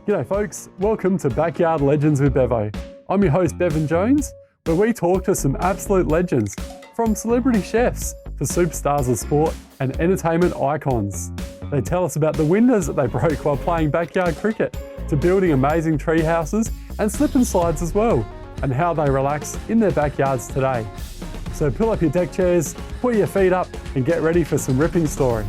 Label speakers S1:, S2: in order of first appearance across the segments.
S1: G'day folks, welcome to Backyard Legends with Bevo. I'm your host Bevan Jones, where we talk to some absolute legends, from celebrity chefs to superstars of sport and entertainment icons. They tell us about the windows that they broke while playing backyard cricket, to building amazing tree houses and slip and slides as well, and how they relax in their backyards today. So pull up your deck chairs, put your feet up and get ready for some ripping stories.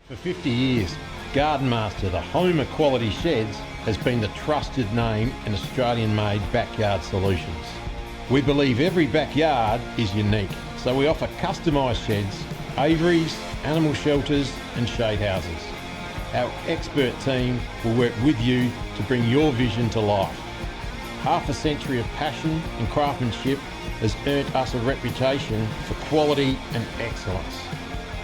S2: For 50 years, Garden Master, the home of quality sheds, has been the trusted name in Australian-made backyard solutions. We believe every backyard is unique, so we offer customised sheds, aviaries, animal shelters and shade houses. Our expert team will work with you to bring your vision to life. Half a century of passion and craftsmanship has earned us a reputation for quality and excellence.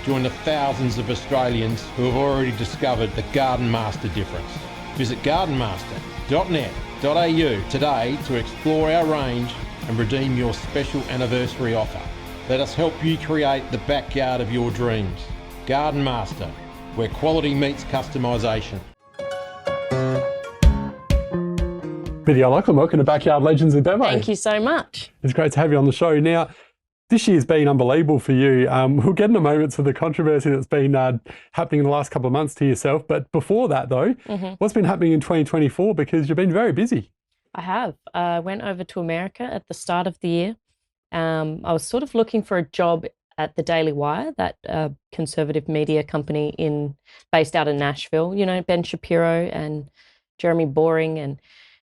S2: Join the thousands of Australians who have already discovered the Garden Master difference. Visit gardenmaster.net.au today to explore our range and redeem your special anniversary offer. Let us help you create the backyard of your dreams. Garden Master, where quality meets customisation.
S1: Biddy O'Loughlin, welcome to Backyard Legends with Bevo.
S3: Thank you so much.
S1: It's great to have you on the show. Now, this year's been unbelievable for you. We'll get in a moment to the controversy that's been happening in the last couple of months to yourself. But before that, though, what's been happening in 2024? Because you've been very busy.
S3: I have. I went over to America at the start of the year. I was sort of looking for a job at the Daily Wire, that conservative media company based out of Nashville. You know, Ben Shapiro and Jeremy Boring, and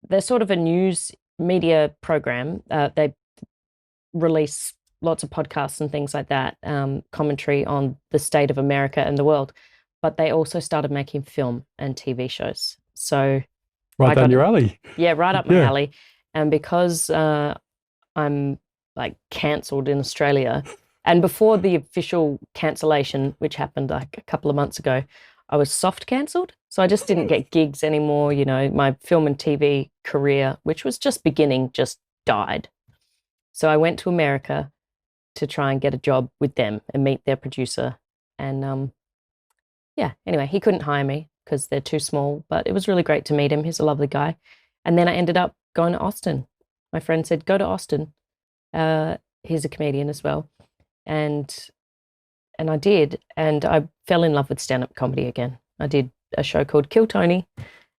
S3: they're sort of a news media program. They release lots of podcasts and things like that, commentary on the state of America and the world. But they also started making film and TV shows. So
S1: right down your alley.
S3: Yeah, right up my alley. And because I'm like cancelled in Australia, and before the official cancellation, which happened like a couple of months ago, I was soft cancelled. So I just didn't get gigs anymore. You know, my film and TV career, which was just beginning, just died. So I went to America to try and get a job with them and meet their producer. And anyway, he couldn't hire me because they're too small, but it was really great to meet him. He's a lovely guy. And then I ended up going to Austin. My friend said, go to Austin. He's a comedian as well. And I did. And I fell in love with stand-up comedy again. I did a show called Kill Tony,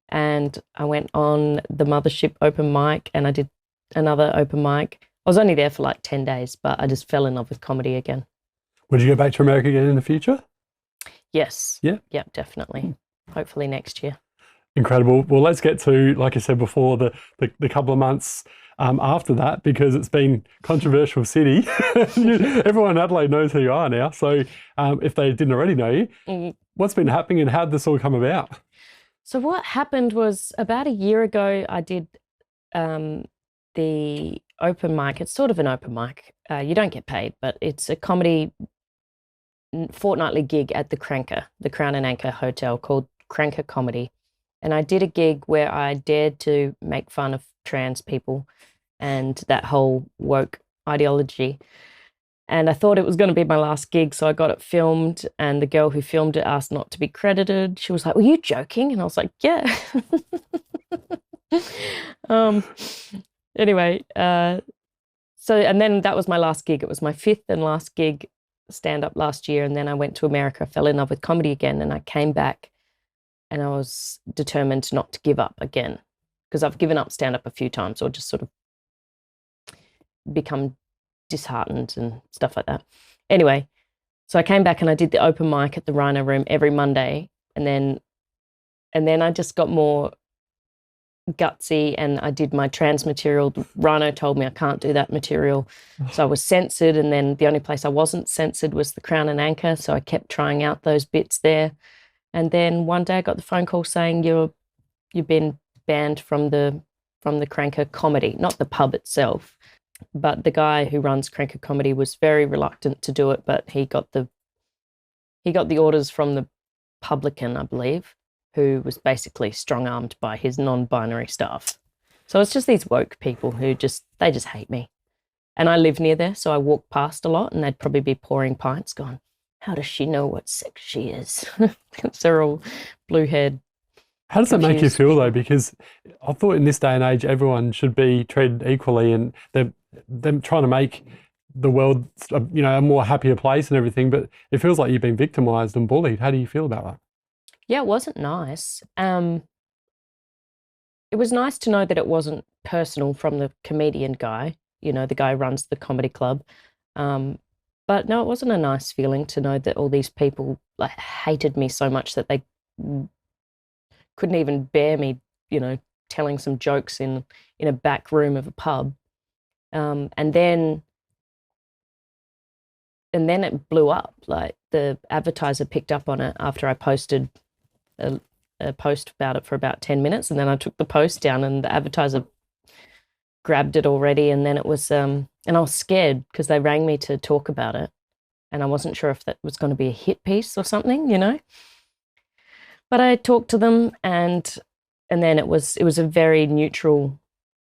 S3: and I went on the Mothership open mic, and I did another open mic. I was only there for like 10 days, but I just fell in love with comedy again.
S1: Would you go back to America again in the future?
S3: Yes.
S1: Yeah?
S3: Yeah, definitely. Hopefully next year.
S1: Incredible. Well, let's get to, like I said before, the couple of months after that, because it's been controversial city. Everyone in Adelaide knows who you are now. So if they didn't already know you, what's been happening and how did this all come about?
S3: So what happened was about a year ago, I did the open mic. It's sort of an open mic. You don't get paid, but it's a comedy fortnightly gig at the Cranker, the Crown and Anchor Hotel, called Cranker Comedy. And I did a gig where I dared to make fun of trans people and that whole woke ideology. And I thought it was going to be my last gig, so I got it filmed, and the girl who filmed it asked not to be credited. She was like, were you joking? And I was like, yeah. Anyway, and then that was my last gig. It was my fifth and last gig stand-up last year, and then I went to America, fell in love with comedy again, and I came back, and I was determined not to give up again, because I've given up stand-up a few times, or just sort of become disheartened and stuff like that. Anyway, so I came back and I did the open mic at the Rhino Room every Monday, and then I just got more gutsy, and I did my trans material. Rhino told me I can't do that material, so I was censored, and then the only place I wasn't censored was the Crown and Anchor, so I kept trying out those bits there. And then one day I got the phone call saying you've been banned from the Cranker Comedy, not the pub itself, but the guy who runs Cranker Comedy was very reluctant to do it, but he got the orders from the publican, I believe, who was basically strong-armed by his non-binary staff. So it's just these woke people who just hate me. And I live near there, so I walk past a lot, and they'd probably be pouring pints going, how does she know what sex she is? They're all blue-haired.
S1: How does that make you
S3: confused
S1: feel though? Because I thought in this day and age, everyone should be treated equally, and they're trying to make the world, a more happier place and everything. But it feels like you've been victimized and bullied. How do you feel about that?
S3: Yeah, it wasn't nice. It was nice to know that it wasn't personal from the comedian guy, the guy who runs the comedy club. But no, it wasn't a nice feeling to know that all these people like hated me so much that they couldn't even bear me, telling some jokes in a back room of a pub. And then it blew up. Like the advertiser picked up on it after I posted a post about it for about 10 minutes, and then I took the post down, and the advertiser grabbed it already. And then it was, and I was scared because they rang me to talk about it, and I wasn't sure if that was going to be a hit piece or something, But I talked to them, and then it was a very neutral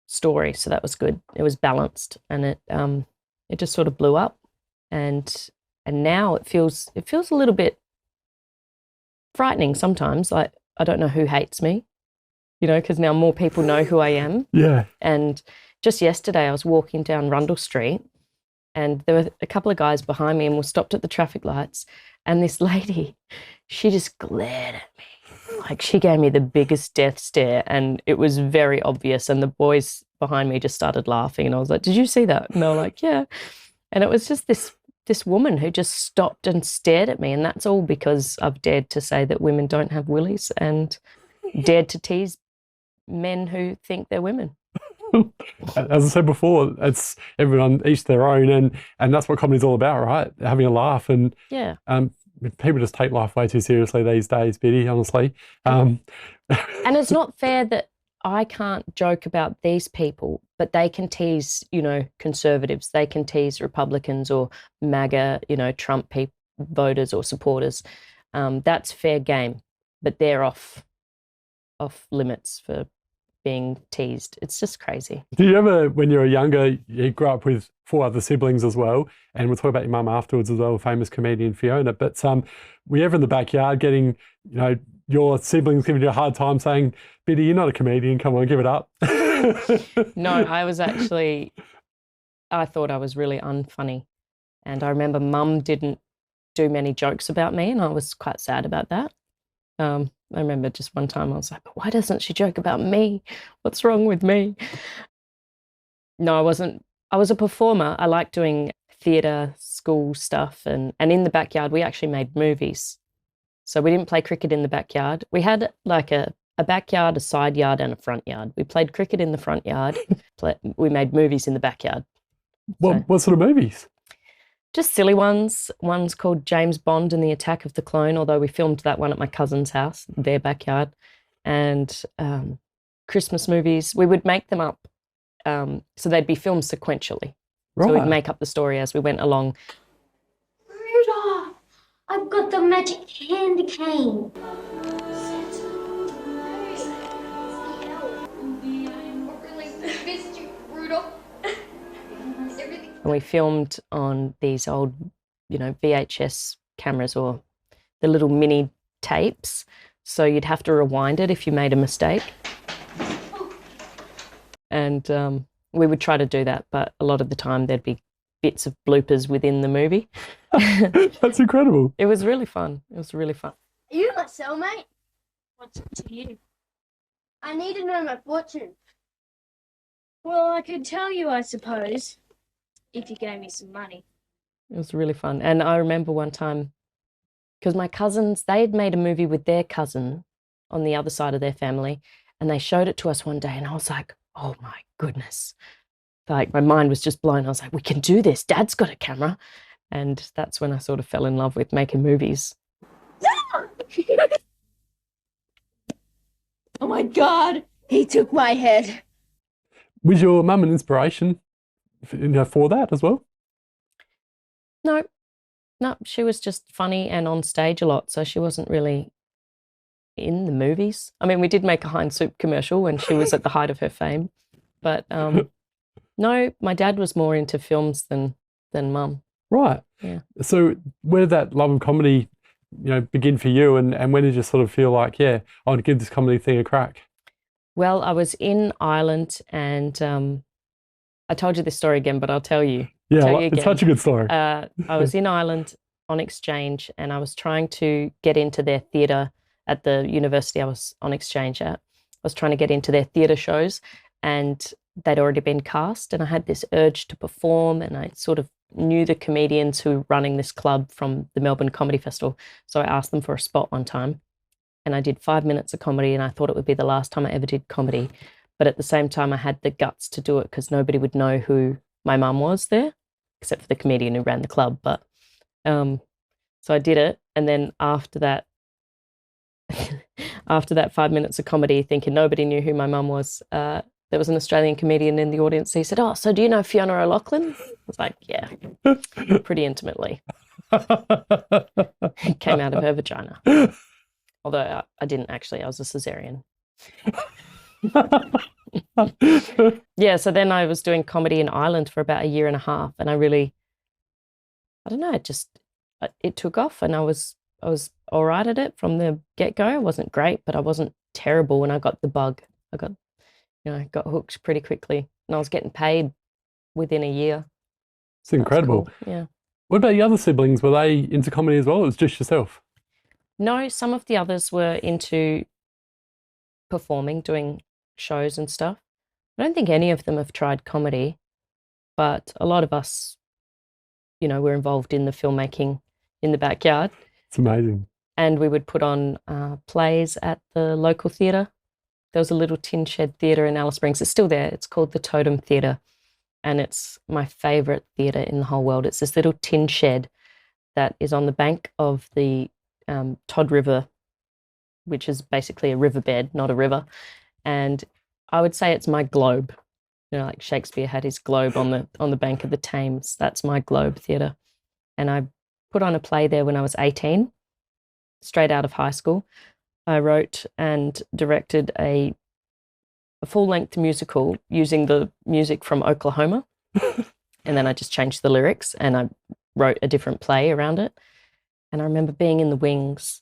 S3: story, so that was good. It was balanced, and it just sort of blew up, and now it feels a little bit frightening sometimes. Like I don't know who hates me, because now more people know who I am.
S1: Yeah.
S3: And just yesterday, I was walking down Rundle Street, and there were a couple of guys behind me, and we stopped at the traffic lights, and this lady, she just glared at me. Like she gave me the biggest death stare, and it was very obvious. And the boys behind me just started laughing, and I was like, "Did you see that?" And they were like, "Yeah." And it was just this woman who just stopped and stared at me, and that's all because I've dared to say that women don't have willies, and dared to tease men who think they're women.
S1: As I said before, it's everyone each their own, and that's what comedy's all about, right? Having a laugh, and
S3: yeah.
S1: People just take life way too seriously these days, Biddy, honestly.
S3: And it's not fair that I can't joke about these people, but they can tease, conservatives. They can tease Republicans or MAGA, Trump voters or supporters. That's fair game, but they're off limits for being teased. It's just crazy.
S1: Do you ever, when you were younger, you grew up with 4 other siblings as well, and we'll talk about your mum afterwards as well, famous comedian Fiona, but were you ever in the backyard getting, your siblings giving you a hard time saying, Biddy, you're not a comedian, come on, give it up?
S3: No, I thought I was really unfunny, and I remember Mum didn't do many jokes about me, and I was quite sad about that. I remember just one time I was like, but why doesn't she joke about me? What's wrong with me? No, I wasn't. I was a performer. I liked doing theatre, school stuff. And in the backyard, we actually made movies. So we didn't play cricket in the backyard. We had like a backyard, a side yard, and a front yard. We played cricket in the front yard. We made movies in the backyard.
S1: What sort of movies?
S3: Just silly ones. One's called James Bond and the Attack of the Clone, although we filmed that one at my cousin's house, their backyard. And Christmas movies, we would make them up. So they'd be filmed sequentially.
S1: Right.
S3: So we'd make up the story as we went along.
S4: Rudolph, I've got the magic candy cane.
S3: And we filmed on these old, VHS cameras or the little mini tapes. So you'd have to rewind it if you made a mistake. And we would try to do that, but a lot of the time there'd be bits of bloopers within the movie.
S1: That's incredible.
S3: It was really fun. It was really fun.
S4: Are you my cellmate? What's it to you? I need to know my fortune. Well, I could tell you, I suppose, if you gave me some money.
S3: It was really fun. And I remember one time, because my cousins, they had made a movie with their cousin on the other side of their family, and they showed it to us one day, and I was like, oh my goodness. Like my mind was just blown. I was like, we can do this. Dad's got a camera. And that's when I sort of fell in love with making movies.
S4: Oh my God, he took my head.
S1: Was your mum an inspiration for that as well?
S3: No, she was just funny and on stage a lot. So she wasn't really in the movies. I mean, we did make a Heinz Soup commercial when she was at the height of her fame. But no, my dad was more into films than Mum.
S1: Right.
S3: Yeah.
S1: So where did that love of comedy, begin for you? And when did you sort of feel like, yeah, I want to give this comedy thing a crack?
S3: Well, I was in Ireland, and I told you this story again, but I'll tell you.
S1: Yeah,
S3: Tell you
S1: it's
S3: again.
S1: such a good story.
S3: I was in Ireland on exchange, and I was trying to get into their theatre at the university I was on exchange at. I was trying to get into their theatre shows, and they'd already been cast, and I had this urge to perform, and I sort of knew the comedians who were running this club from the Melbourne Comedy Festival. So I asked them for a spot one time, and I did 5 minutes of comedy, and I thought it would be the last time I ever did comedy. But at the same time, I had the guts to do it because nobody would know who my mum was there, except for the comedian who ran the club. But so I did it, and then after that 5 minutes of comedy, thinking nobody knew who my mum was, there was an Australian comedian in the audience. He said, "Oh, so do you know Fiona O'Loughlin?" I was like, "Yeah, pretty intimately." It came out of her vagina. Although I didn't actually, I was a cesarean. Yeah, so then I was doing comedy in Ireland for about a year and a half, and I don't know, it took off, and I was all right at it from the get-go. I wasn't great, but I wasn't terrible when I got the bug. I got hooked pretty quickly, and I was getting paid within a year.
S1: It's incredible.
S3: Cool. Yeah.
S1: What about your other siblings? Were they into comedy as well, or was it just yourself?
S3: No, some of the others were into performing, doing shows and stuff. I don't think any of them have tried comedy, but a lot of us, were involved in the filmmaking in the backyard.
S1: It's amazing.
S3: And we would put on plays at the local theatre. There was a little tin shed theatre in Alice Springs. It's still there. It's called the Totem Theatre, and it's my favourite theatre in the whole world. It's this little tin shed that is on the bank of the Todd River, which is basically a riverbed, not a river. And I would say it's my globe. Like Shakespeare had his globe on the bank of the Thames. That's my Globe Theatre. And I put on a play there when I was 18, straight out of high school. I wrote and directed a full-length musical using the music from Oklahoma. And then I just changed the lyrics, and I wrote a different play around it. And I remember being in the wings,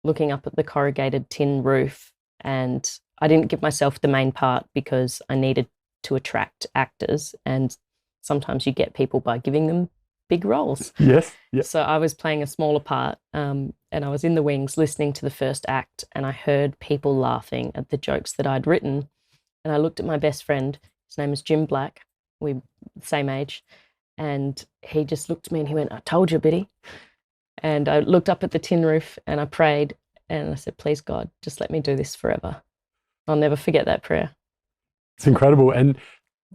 S3: looking up at the corrugated tin roof, and I didn't give myself the main part because I needed to attract actors, and sometimes you get people by giving them big roles.
S1: Yes. Yes.
S3: So I was playing a smaller part, and I was in the wings listening to the first act, and I heard people laughing at the jokes that I'd written. And I looked at my best friend, his name is Jim Black, we're the same age, and he just looked at me and he went, "I told you, Biddy." And I looked up at the tin roof and I prayed, and I said, "Please, God, just let me do this forever." I'll never forget that prayer.
S1: It's incredible. And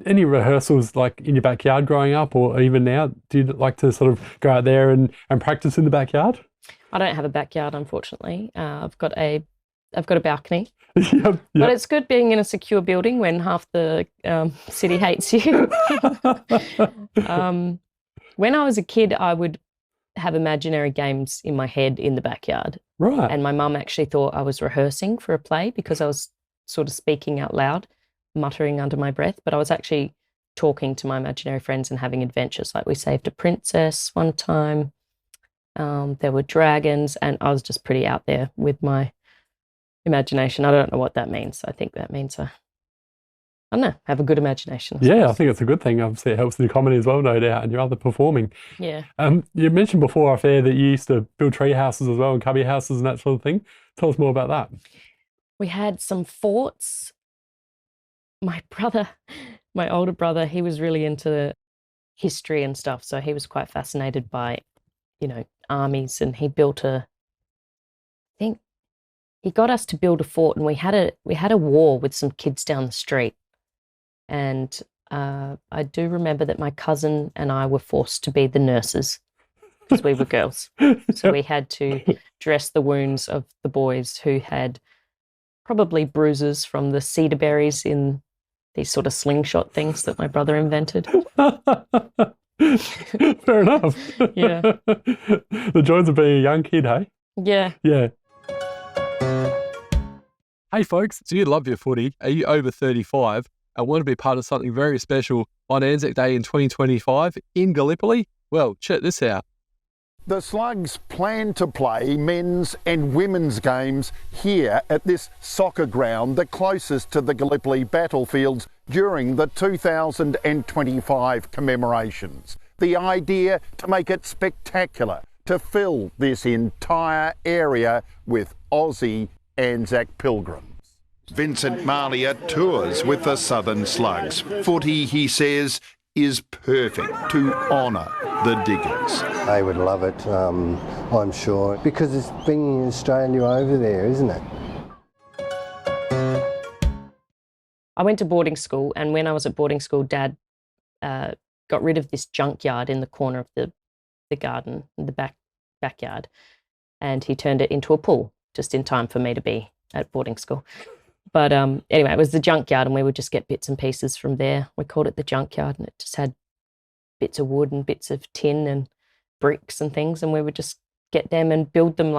S1: any rehearsals like in your backyard growing up, or even now, do you like to sort of go out there and practice in the backyard?
S3: I don't have a backyard, unfortunately. I've got a balcony.
S1: Yep.
S3: But it's good being in a secure building when half the city hates you. When I was a kid, I would have imaginary games in my head in the backyard.
S1: Right.
S3: And my mum actually thought I was rehearsing for a play because I was sort of speaking out loud, muttering under my breath, but I was actually talking to my imaginary friends and having adventures. Like we saved a princess one time. There were dragons, and I was just pretty out there with my imagination. I don't know what that means. I think that means I don't know, have a good imagination.
S1: I think it's a good thing. Obviously, it helps with your comedy as well, no doubt, and your other performing.
S3: Yeah.
S1: You mentioned before off air that you used to build tree houses as well, and cubby houses and that sort of thing. Tell us more about that.
S3: We had some forts. My older brother, he was really into history and stuff, so he was quite fascinated by, armies, and he built he got us to build a fort, and we had a war with some kids down the street. And I do remember that my cousin and I were forced to be the nurses because we were girls. So we had to dress the wounds of the boys who had probably bruises from the cedar berries in these sort of slingshot things that my brother invented.
S1: Fair enough.
S3: Yeah.
S1: The joys of being a young kid, hey?
S3: Yeah.
S1: Yeah. Hey folks, do you love your footy? Are you over 35 and want to be part of something very special on Anzac Day in 2025 in Gallipoli?
S5: Well, check this out.
S6: The Slugs plan to play men's and women's games here at this soccer ground, the closest to the Gallipoli battlefields during the 2025 commemorations. The idea to make it spectacular, to fill this entire area with Aussie Anzac pilgrims. Vincent Malia tours with the Southern Slugs. Footy, he says, is perfect to honour the Diggers.
S7: They would love it, I'm sure, because it's bringing Australia over there, isn't it?
S3: I went to boarding school, and when I was at boarding school, Dad got rid of this junkyard in the corner of the garden, in the backyard, and he turned it into a pool just in time for me to be at boarding school. But anyway, it was the junkyard, and we would just get bits and pieces from there. We called it the junkyard, and it just had bits of wood and bits of tin and bricks and things, and we would just get them and build them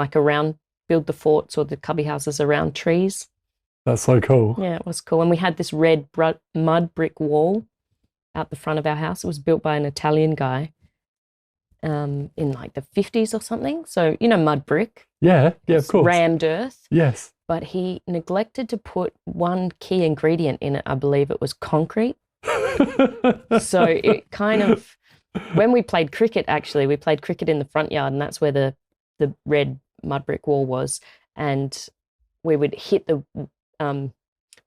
S3: build the forts or the cubby houses around trees.
S1: That's so cool.
S3: Yeah, it was cool. And we had this red mud brick wall out the front of our house. It was built by an Italian guy in like the 50s or something. So, mud brick.
S1: Yeah, of course.
S3: Rammed earth.
S1: Yes.
S3: But he neglected to put one key ingredient in it. I believe it was concrete. So it kind of, when we played cricket, actually, we played cricket in the front yard, and that's where the red mud brick wall was. And we would hit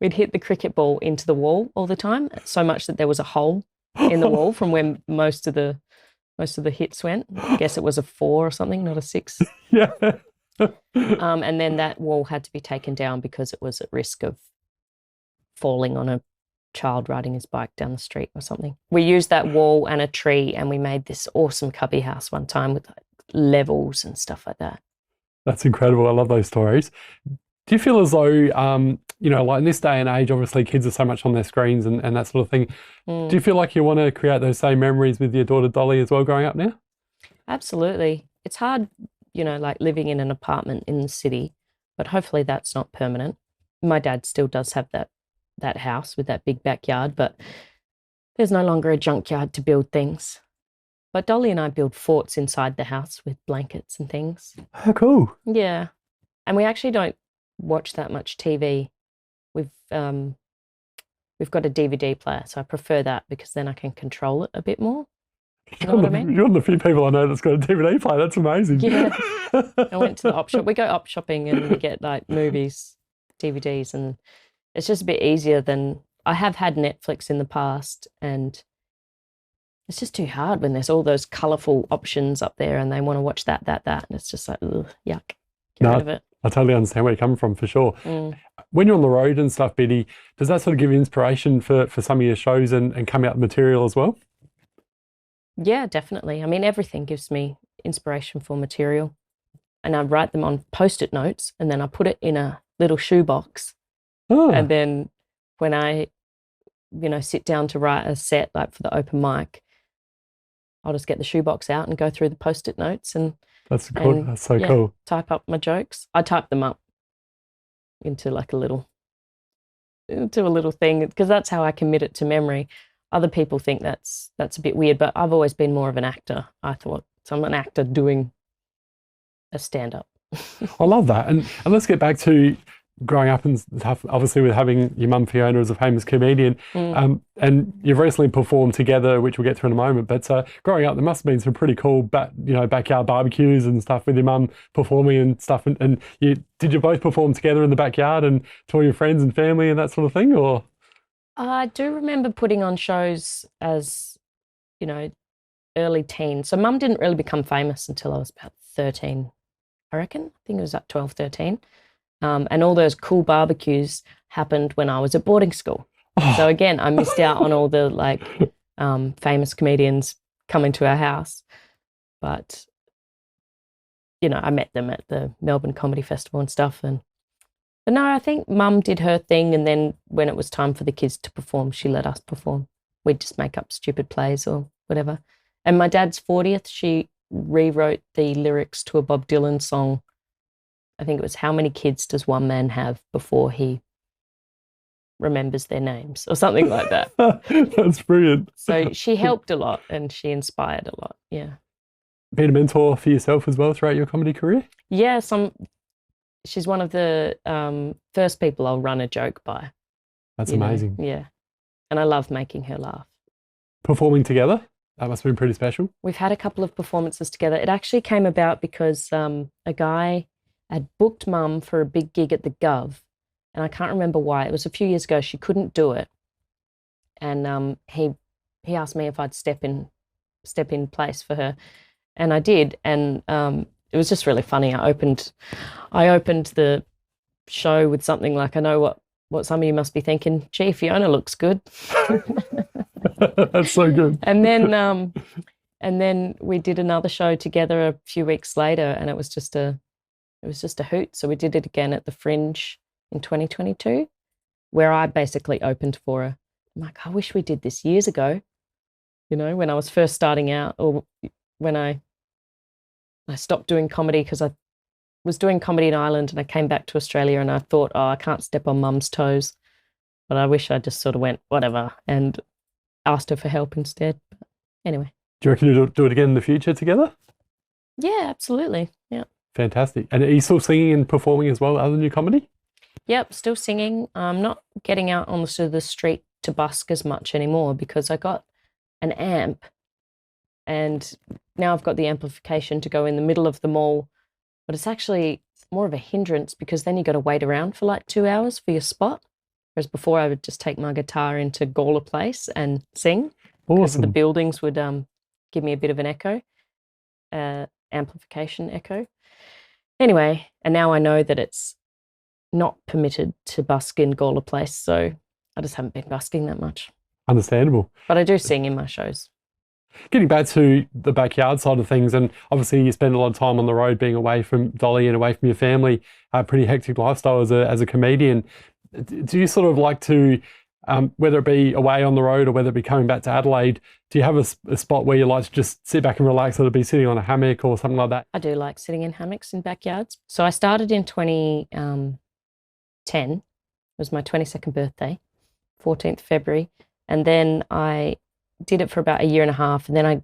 S3: we'd hit the cricket ball into the wall all the time, so much that there was a hole in the wall from where most of the hits went. I guess it was a 4 or something, not a 6.
S1: Yeah.
S3: And then that wall had to be taken down because it was at risk of falling on a child riding his bike down the street or something. We used that wall and a tree, and we made this awesome cubby house one time with like levels and stuff like that.
S1: That's incredible. I love those stories. Do you feel as though, like in this day and age, obviously kids are so much on their screens and that sort of thing. Do you feel like you want to create those same memories with your daughter Dolly as well growing up now?
S3: Absolutely. It's hard, like living in an apartment in the city, but hopefully that's not permanent. My dad still does have that house with that big backyard, but there's no longer a junkyard to build things. But Dolly and I build forts inside the house with blankets and things.
S1: How cool.
S3: Yeah. And we actually don't watch that much TV. We've got a DVD player, so I prefer that because then I can control it a bit more. You know what I mean?
S1: You're one of the few people I know that's got a DVD player. That's amazing.
S3: Yeah. I went to the op shop. We go op shopping and we get like movies, DVDs, and it's just a bit easier than I have had Netflix in the past, and it's just too hard when there's all those colourful options up there and they want to watch that, and it's just like, ugh, yuck. Get rid of it.
S1: I totally understand where you're coming from, for sure. When you're on the road and stuff, Biddy, does that sort of give you inspiration for some of your shows and come out material as well?
S3: Yeah, definitely. I mean, everything gives me inspiration for material. And I write them on Post-it notes, and then I put it in a little shoebox.
S1: Oh.
S3: And then when I, sit down to write a set, like for the open mic, I'll just get the shoebox out and go through the Post-it notes and
S1: that's cool. That's so cool.
S3: Type up my jokes. I type them up into like a little thing because that's how I commit it to memory. Other people think that's a bit weird, but I've always been more of an actor, I thought. So I'm an actor doing a stand-up.
S1: I love that. And let's get back to growing up and stuff, obviously with having your mum Fiona as a famous comedian, and you've recently performed together, which we'll get to in a moment, but growing up there must have been some pretty cool backyard barbecues and stuff with your mum performing and stuff, and did you both perform together in the backyard and to all your friends and family and that sort of thing, or?
S3: I do remember putting on shows as, early teen. So mum didn't really become famous until I was about 13, I reckon. I think it was at 12, 13. And all those cool barbecues happened when I was at boarding school. Oh. So again, I missed out on all the famous comedians coming to our house. But, I met them at the Melbourne Comedy Festival and stuff. But no, I think mum did her thing. And then when it was time for the kids to perform, she let us perform. We'd just make up stupid plays or whatever. And my dad's 40th, she rewrote the lyrics to a Bob Dylan song. I think it was How Many Kids Does One Man Have before he remembers their names or something like that.
S1: That's brilliant.
S3: So she helped a lot and she inspired a lot. Yeah.
S1: Been a mentor for yourself as well throughout your comedy career?
S3: Yeah, she's one of the first people I'll run a joke by.
S1: That's
S3: you know?
S1: amazing.
S3: Yeah. And I love making her laugh.
S1: Performing together, that must have been pretty special.
S3: We've had a couple of performances together. It actually came about because a guy had booked Mum for a big gig at the Gov, and I can't remember why. It was a few years ago. She couldn't do it, and he asked me if I'd step in place for her, and I did. And it was just really funny. I opened the show with something like, I know what some of you must be thinking. Gee, Fiona looks good.
S1: That's so good.
S3: And then we did another show together a few weeks later, and it was just a hoot. So we did it again at the Fringe in 2022, where I basically opened for her. I'm like, I wish we did this years ago, you know, when I was first starting out, or when I stopped doing comedy, because I was doing comedy in Ireland and I came back to Australia and I thought, oh, I can't step on Mum's toes. But I wish I just sort of went, whatever, and asked her for help instead. But anyway.
S1: Do you reckon you'll do it again in the future together?
S3: Yeah, absolutely. Yeah.
S1: Fantastic. And are you still singing and performing as well, other than your comedy?
S3: Yep, still singing. I'm not getting out on the street to busk as much anymore because I got an amp, and now I've got the amplification to go in the middle of the mall, but it's actually more of a hindrance because then you got to wait around for like 2 hours for your spot. Whereas before I would just take my guitar into Gawler Place and sing. Because
S1: Awesome.
S3: the buildings would give me a bit of an echo, amplification echo. Anyway, and now I know that it's not permitted to busk in Gawler Place, so I just haven't been busking that much.
S1: Understandable.
S3: But I do sing in my shows.
S1: Getting back to the backyard side of things, and obviously you spend a lot of time on the road being away from Dolly and away from your family, a pretty hectic lifestyle as a comedian. Do you sort of like to, whether it be away on the road or whether it be coming back to Adelaide, do you have a spot where you like to just sit back and relax, or to be sitting on a hammock or something like that?
S3: I do like sitting in hammocks in backyards. So I started in 2010. It was my 22nd birthday, 14th February. And then I did it for about a year and a half, and then I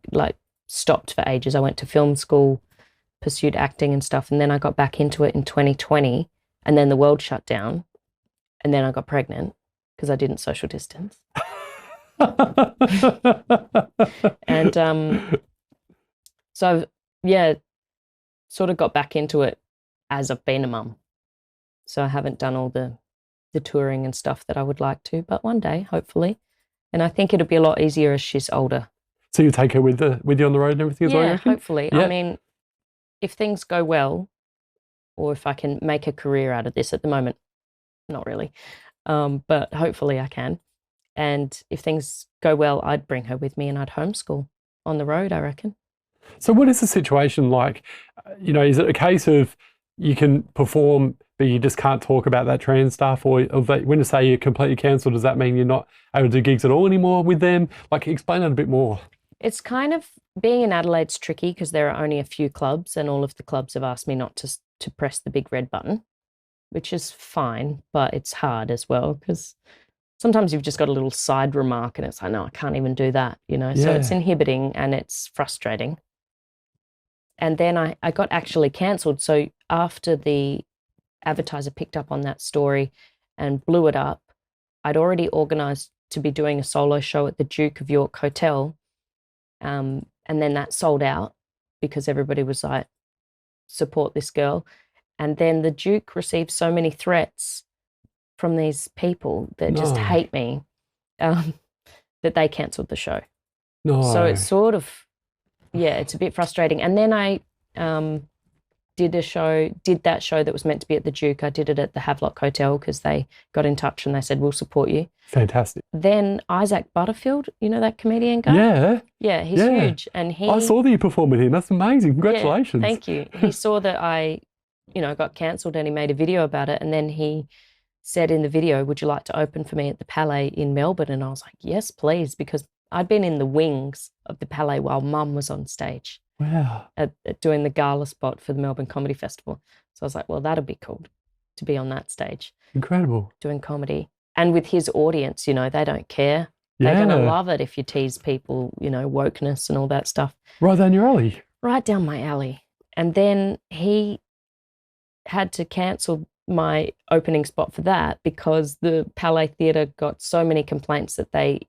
S3: stopped for ages. I went to film school, pursued acting and stuff, and then I got back into it in 2020, and then the world shut down, and then I got pregnant because I didn't social distance. And so yeah, sort of got back into it as I've been a mum. So I haven't done all the touring and stuff that I would like to, but one day, hopefully. And I think it'll be a lot easier as she's older.
S1: So you take her with you on the road and everything as well, you reckon?
S3: Hopefully. Yeah. I mean, if things go well, or if I can make a career out of this at the moment, not really, but hopefully I can. And if things go well, I'd bring her with me and I'd homeschool on the road, I reckon.
S1: So what is the situation like? You know, is it a case of you can perform but you just can't talk about that trans stuff? Or when you say you're completely cancelled, does that mean you're not able to do gigs at all anymore with them? Like, explain that a bit more.
S3: It's kind of, being in Adelaide's tricky because there are only a few clubs and all of the clubs have asked me not to press the big red button, which is fine, but it's hard as well because sometimes you've just got a little side remark and it's like, no, I can't even do that, you know? So it's inhibiting and it's frustrating. And then I got actually cancelled. So after the advertiser picked up on that story and blew it up, I'd already organised to be doing a solo show at the Duke of York Hotel. And then that sold out because everybody was like, support this girl. And then the Duke received so many threats from these people that just hate me, that they cancelled the show.
S1: No.
S3: So it's sort of, it's a bit frustrating. And then I did that show that was meant to be at the Duke. I did it at the Havelock Hotel because they got in touch and they said, we'll support you.
S1: Fantastic.
S3: Then Isaac Butterfield, you know that comedian guy?
S1: Yeah.
S3: Yeah, he's huge. And
S1: I saw that you performed with him. That's amazing. Congratulations.
S3: Yeah, thank you. He saw that I, got cancelled and he made a video about it. And then he said in the video, would you like to open for me at the Palais in Melbourne? And I was like, yes, please, because I'd been in the wings of the Palais while Mum was on stage.
S1: Wow.
S3: At doing the gala spot for the Melbourne Comedy Festival. So I was like, well, that'll be cool to be on that stage.
S1: Incredible.
S3: Doing comedy. And with his audience, you know, they don't care. They're going to
S1: Yeah.
S3: love it if you tease people, you know, wokeness and all that stuff.
S1: Right down your alley.
S3: Right down my alley. And then he had to cancel my opening spot for that because the Palais Theatre got so many complaints that they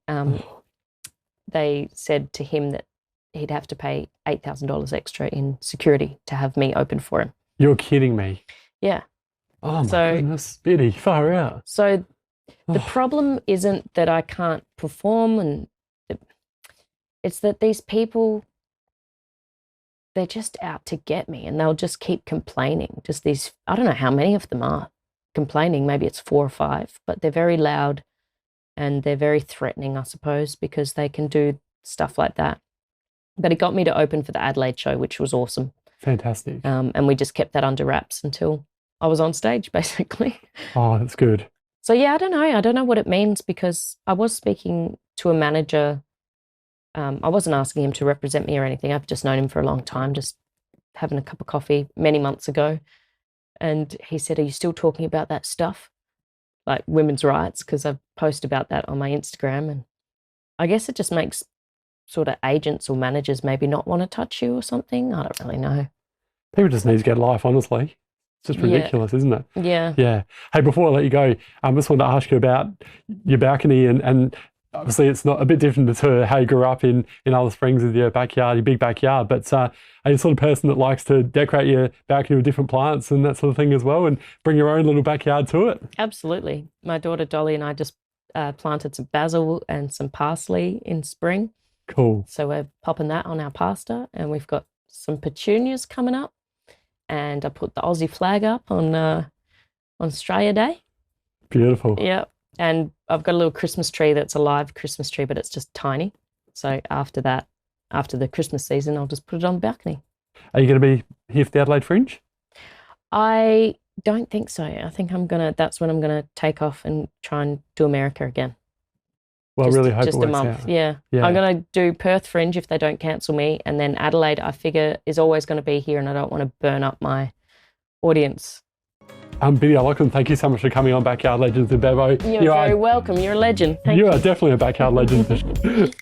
S3: said to him that he'd have to pay $8,000 extra in security to have me open for him.
S1: You're kidding me.
S3: Yeah.
S1: Oh, my
S3: So-
S1: goodness. Biddy, far out.
S3: So the
S1: Oh.
S3: problem isn't that I can't perform, and it's that these people, they're just out to get me, and they'll just keep complaining. Just these, I don't know how many of them are complaining. Maybe it's 4 or 5, but they're very loud and they're very threatening, I suppose, because they can do stuff like that. But it got me to open for the Adelaide show, which was awesome.
S1: Fantastic.
S3: And we just kept that under wraps until I was on stage, basically.
S1: Oh, that's good.
S3: So yeah, I don't know. I don't know what it means because I was speaking to a manager. I wasn't asking him to represent me or anything. I've just known him for a long time, just having a cup of coffee many months ago. And he said, "Are you still talking about that stuff? Like women's rights?" Because I post about that on my Instagram. And I guess it just makes sort of agents or managers maybe not want to touch you or something. I don't really know.
S1: People just need to get life, honestly. It's just
S3: Yeah.
S1: ridiculous, isn't it?
S3: Yeah.
S1: Yeah. Hey, before I let you go, I just wanted to ask you about your balcony and obviously it's not a bit different to how you grew up in Alice Springs with your backyard, your big backyard, but are you the sort of person that likes to decorate your balcony with different plants and that sort of thing as well and bring your own little backyard to it?
S3: Absolutely. My daughter Dolly and I just planted some basil and some parsley in spring.
S1: Cool.
S3: So we're popping that on our pasta, and we've got some petunias coming up. And I put the Aussie flag up on Australia Day.
S1: Beautiful.
S3: Yeah. And I've got a little Christmas tree that's a live Christmas tree, but it's just tiny. So after that, after the Christmas season, I'll just put it on the balcony.
S1: Are you going to be here for the Adelaide Fringe?
S3: I don't think so. I think that's when I'm going to take off and try and do America again.
S1: Well, I really hope it
S3: just
S1: works
S3: a month.
S1: out.
S3: Yeah.
S1: Yeah.
S3: I'm going to do Perth Fringe if they don't cancel me. And then Adelaide, I figure, is always going to be here, and I don't want to burn up my audience.
S1: Biddy O'Loughlin, thank you so much for coming on Backyard Legends with Bevo.
S3: You're very welcome. You're a legend. Thank
S1: You
S3: you.
S1: are definitely a backyard legend.